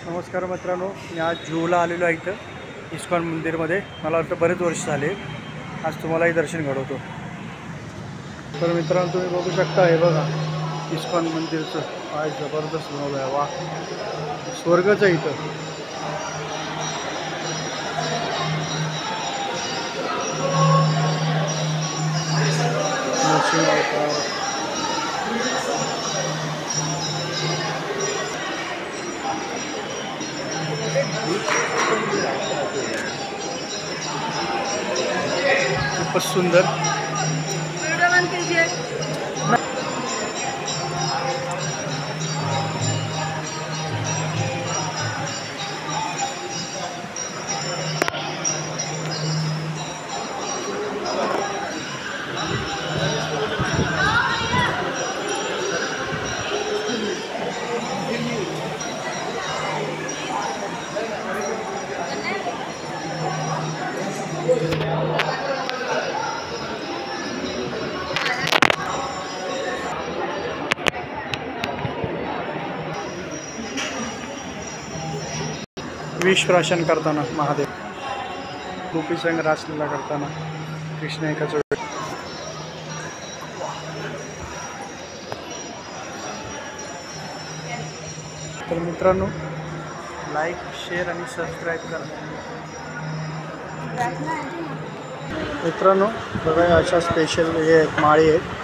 नमस्कार मित्रांनो, मी आज जूला आलेलो आहे इथं इस्कॉन मंदिरमध्ये. मला वाटतं बरेच वर्ष झाले. आज तुम्हालाही दर्शन घडवतो. तर मित्रांनो, तुम्ही बघू शकता, हे बघा इस्कॉन मंदिरचं काय जबरदस्त बनवलं आहे. वा, स्वर्गच आहे इथं. खूपच सुंदर. विष प्राशन करताना महादेव गोपी संग रासलीला करताना कृष्ण एकाच वेळी. तर मित्रांनो, लाईक, शेअर आणि सबस्क्राईब करा. मित्रांनो बघा, अशा स्पेशल हे माळी आहेत.